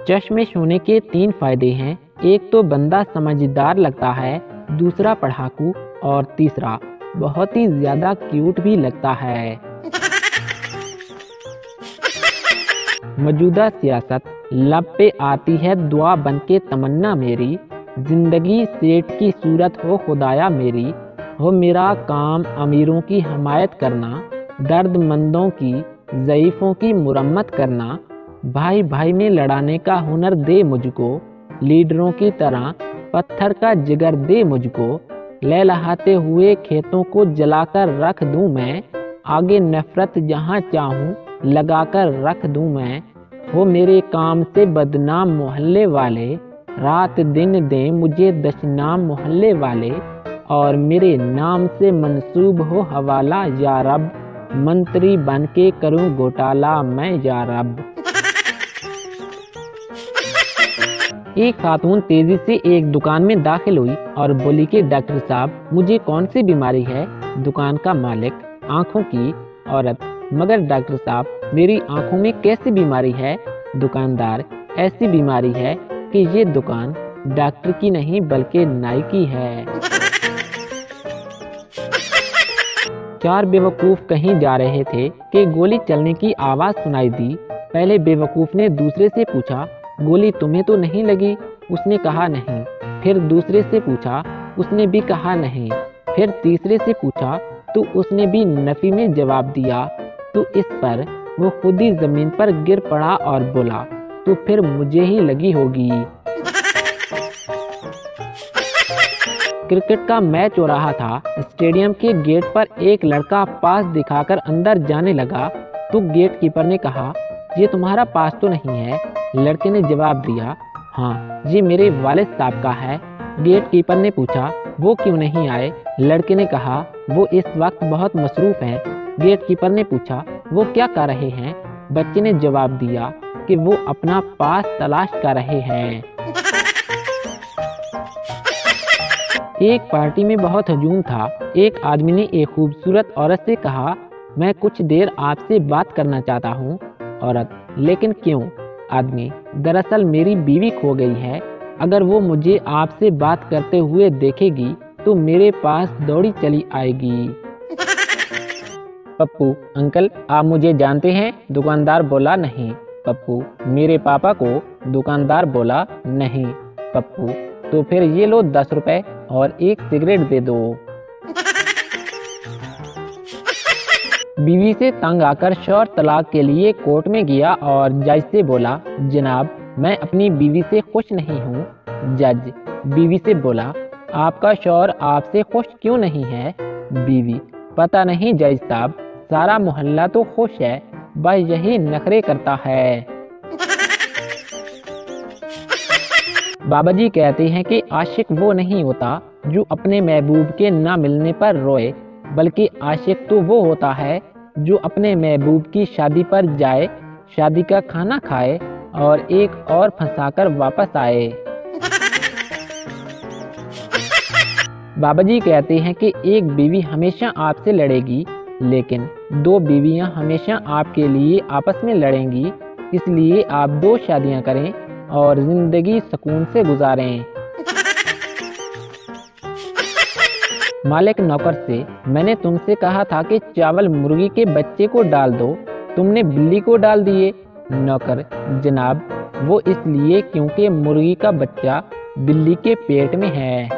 चश्मे सोने के 3 फायदे हैं। एक तो बंदा समझदार लगता है, दूसरा पढ़ाकू और तीसरा बहुत ही ज्यादा क्यूट भी लगता है। मौजूदा सियासत लब पे आती है दुआ बन के तमन्ना मेरी, जिंदगी सेठ की सूरत हो खुदाया मेरी, हो मेरा काम अमीरों की हमायत करना, दर्दमंदों की ज़ईफ़ों की मुरम्मत करना, भाई भाई में लड़ाने का हुनर दे मुझको, लीडरों की तरह पत्थर का जिगर दे मुझको, लहलहाते हुए खेतों को जलाकर रख दूं मैं, आगे नफरत जहां चाहूं लगाकर रख दूं मैं, हो मेरे काम से बदनाम मोहल्ले वाले, रात दिन दें मुझे दशनाम मोहल्ले वाले, और मेरे नाम से मंसूब हो हवाला या रब, मंत्री बन के करूं घोटाला मैं या रब। एक खातून तेजी से एक दुकान में दाखिल हुई और बोली कि डॉक्टर साहब मुझे कौन सी बीमारी है। दुकान का मालिक, आंखों की। औरत, मगर डॉक्टर साहब मेरी आंखों में कैसी बीमारी है। दुकानदार, ऐसी बीमारी है कि ये दुकान डॉक्टर की नहीं बल्कि नाई की है। 4 बेवकूफ कहीं जा रहे थे कि गोली चलने की आवाज सुनाई दी। पहले बेवकूफ ने दूसरे से पूछा, गोली तुम्हें तो नहीं लगी? उसने कहा नहीं। फिर दूसरे से पूछा, उसने भी कहा नहीं। फिर तीसरे से पूछा तो उसने भी नफी में जवाब दिया। तो इस पर वो खुद ही जमीन पर गिर पड़ा और बोला, तो फिर मुझे ही लगी होगी। क्रिकेट का मैच हो रहा था। स्टेडियम के गेट पर एक लड़का पास दिखाकर अंदर जाने लगा तो गेट कीपर ने कहा, ये तुम्हारा पास तो नहीं है। लड़के ने जवाब दिया, हाँ ये मेरे वालिद साहब का है। गेट कीपर ने पूछा, वो क्यों नहीं आए? लड़के ने कहा, वो इस वक्त बहुत मसरूफ हैं। गेट कीपर ने पूछा, वो क्या कर रहे हैं? बच्चे ने जवाब दिया कि वो अपना पास तलाश कर रहे हैं। एक पार्टी में बहुत हजूम था। एक आदमी ने एक खूबसूरत औरत से कहा, मैं कुछ देर आपसे बात करना चाहता हूँ। औरत, लेकिन क्यों? आदमी, दरअसल मेरी बीवी खो गई है। अगर वो मुझे आपसे बात करते हुए देखेगी तो मेरे पास दौड़ी चली आएगी। पप्पू, अंकल आप मुझे जानते हैं? दुकानदार बोला, नहीं। पप्पू, मेरे पापा को? दुकानदार बोला, नहीं। पप्पू, तो फिर ये लो 10 रुपए और एक सिगरेट दे दो। बीवी से तंग आकर शौहर तलाक के लिए कोर्ट में गया और जज से बोला, जनाब मैं अपनी बीवी से खुश नहीं हूँ। जज बीवी से बोला, आपका शौहर आपसे खुश क्यों नहीं है? बीवी, पता नहीं जज साहब, सारा मोहल्ला तो खुश है, बस यही नखरे करता है। बाबा जी कहते हैं कि आशिक वो नहीं होता जो अपने महबूब के ना मिलने पर रोए, बल्कि आशिक तो वो होता है जो अपने महबूब की शादी पर जाए, शादी का खाना खाए और एक और फंसाकर वापस आए। बाबा जी कहते हैं कि एक बीवी हमेशा आपसे लड़ेगी, लेकिन 2 बीवियां हमेशा आपके लिए आपस में लड़ेंगी। इसलिए आप 2 शादियां करें और जिंदगी सुकून से गुजारें। मालिक नौकर से, मैंने तुमसे कहा था कि चावल मुर्गी के बच्चे को डाल दो, तुमने बिल्ली को डाल दिए। नौकर, जनाब वो इसलिए क्योंकि मुर्गी का बच्चा बिल्ली के पेट में है।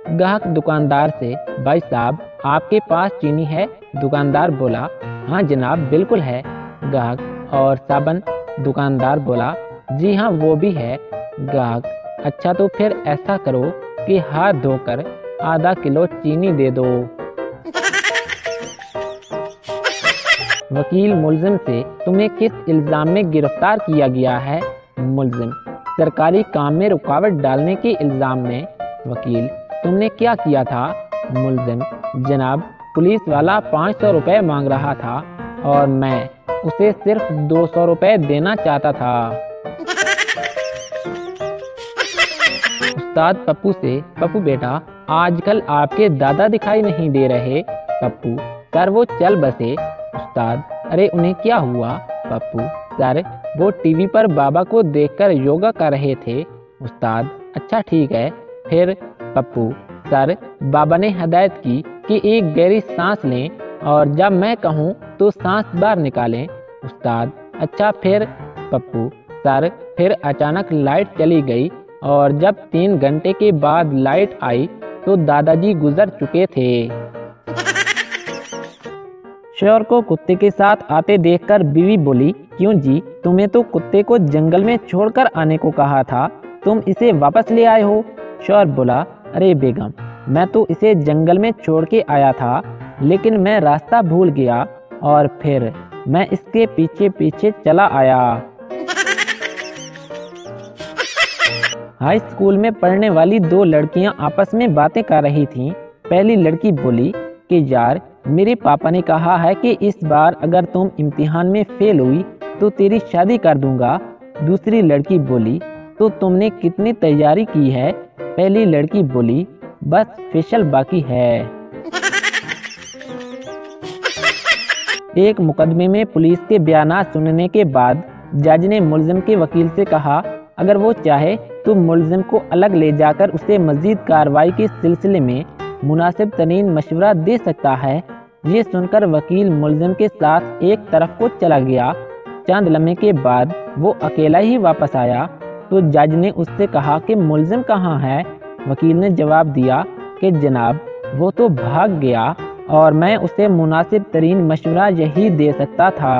ग्राहक दुकानदार से, भाई साहब आपके पास चीनी है? दुकानदार बोला, हाँ जनाब बिल्कुल है। ग्राहक, और साबन? दुकानदार बोला, जी हाँ वो भी है। ग्राहक, अच्छा तो फिर ऐसा करो कि हाथ धोकर आधा किलो चीनी दे दो। वकील मुलजिम से, तुम्हें किस इल्जाम में गिरफ्तार किया गया है? मुलजिम, सरकारी काम में रुकावट डालने के इल्जाम में। वकील, तुमने क्या किया था? मुलजिम, जनाब पुलिस वाला 500 रुपए मांग रहा था और मैं उसे सिर्फ 200 रुपए देना चाहता था। उस्ताद पप्पू से, पप्पू बेटा आजकल आपके दादा दिखाई नहीं दे रहे। पप्पू, सर वो चल बसे। उस्ताद, अरे उन्हें क्या हुआ? पप्पू, सर वो टीवी पर बाबा को देखकर योगा कर रहे थे। उस्ताद, अच्छा ठीक है। फिर? पप्पू, सर बाबा ने हदायत की कि एक गहरी सांस लें और जब मैं कहूँ तो सांस बाहर निकालें। उस्ताद, अच्छा फिर? पप्पू, सर फिर अचानक लाइट चली गई और जब 3 घंटे के बाद लाइट आई तो दादाजी गुजर चुके थे। शौर को कुत्ते के साथ आते देखकर बीवी बोली, क्यों जी, तुम्हें तो कुत्ते को जंगल में छोड़कर आने को कहा था, तुम इसे वापस ले आए हो। शौर बोला, अरे बेगम, मैं तो इसे जंगल में छोड़ के आया था, लेकिन मैं रास्ता भूल गया और फिर मैं इसके पीछे पीछे चला आया। हाई स्कूल में पढ़ने वाली 2 लड़कियां आपस में बातें कर रही थीं। पहली लड़की बोली कि यार, मेरे पापा ने कहा है कि इस बार अगर तुम इम्तिहान में फेल हुई तो तेरी शादी कर दूंगा। दूसरी लड़की बोली, तो तुमने कितनी तैयारी की है? पहली लड़की बोली, बस फेशियल बाकी है। एक मुकदमे में पुलिस के बयानात सुनने के बाद जज ने मुलजिम के वकील से कहा, अगर वो चाहे तो मुलजिम को अलग ले जाकर उसे मजीद कार्रवाई के सिलसिले में मुनासिब तरीन मशवरा दे सकता है। ये सुनकर वकील मुलजिम के साथ एक तरफ को चला गया। चंद लम्हे के बाद वो अकेला ही वापस आया तो जज ने उससे कहा कि मुलजिम कहाँ है? वकील ने जवाब दिया कि जनाब, वो तो भाग गया और मैं उसे मुनासिब तरीन मशवरा यही दे सकता था।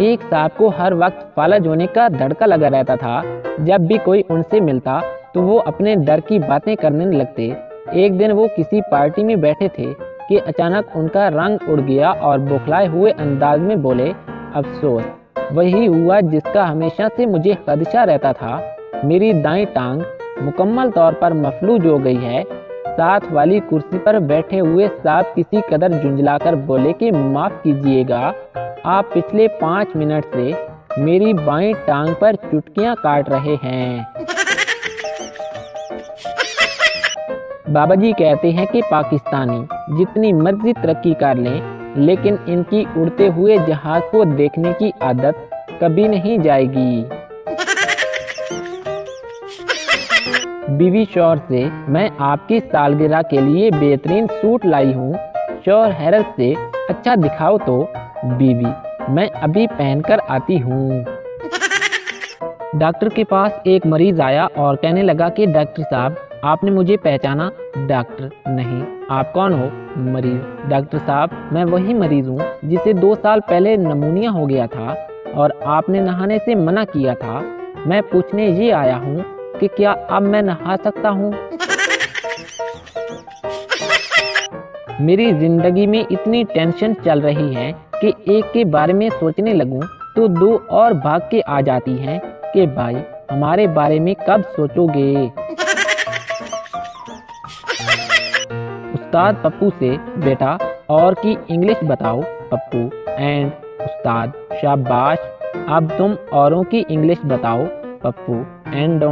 एक साहब को हर वक्त फालज होने का धड़का लगा रहता था। जब भी कोई उनसे मिलता तो वो अपने डर की बातें करने लगते। एक दिन वो किसी पार्टी में बैठे थे कि अचानक उनका रंग उड़ गया और बौखलाए हुए अंदाज में बोले, अफसोस, वही हुआ जिसका हमेशा से मुझे खदशा रहता था। मेरी दाईं टांग मुकम्मल तौर पर मफलूज हो गई है। साथ वाली कुर्सी पर बैठे हुए साहब किसी कदर झुंझलाकर बोले कि माफ़ कीजिएगा, आप पिछले 5 मिनट से मेरी बाईं टांग पर चुटकियां काट रहे हैं। बाबा जी कहते हैं कि पाकिस्तानी जितनी मर्जी तरक्की कर लें, लेकिन इनकी उड़ते हुए जहाज को देखने की आदत कभी नहीं जाएगी। बीवी शौहर से, मैं आपकी सालगिरह के लिए बेहतरीन सूट लाई हूँ। शौहर हैरत से, अच्छा दिखाओ तो। बीवी, मैं अभी पहनकर आती हूँ। डॉक्टर के पास एक मरीज आया और कहने लगा कि डॉक्टर साहब, आपने मुझे पहचाना? डॉक्टर, नहीं। आप कौन हो? मरीज, डॉक्टर साहब, मैं वही मरीज हूँ जिसे 2 साल पहले नमूनिया हो गया था और आपने नहाने से मना किया था। मैं पूछने ये आया हूँ कि क्या अब मैं नहा सकता हूँ? मेरी जिंदगी में इतनी टेंशन चल रही है कि एक के बारे में सोचने लगूं तो 2 और भाग के आ जाती हैं कि भाई, हमारे बारे में कब सोचोगे? उस्ताद पप्पू से, बेटा और की इंग्लिश बताओ। पप्पू एंड उस्ताद, शाबाश, अब तुम औरों की इंग्लिश बताओ। पप्पू एंड।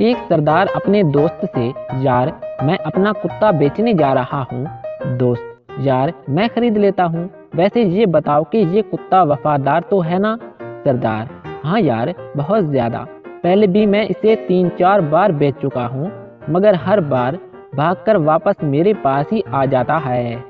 एक सरदार अपने दोस्त से, यार मैं अपना कुत्ता बेचने जा रहा हूँ। दोस्त, यार मैं खरीद लेता हूँ, वैसे ये बताओ कि ये कुत्ता वफादार तो है ना? सरदार, हाँ यार, बहुत ज्यादा। पहले भी मैं इसे 3-4 बार बेच चुका हूँ, मगर हर बार भागकर वापस मेरे पास ही आ जाता है।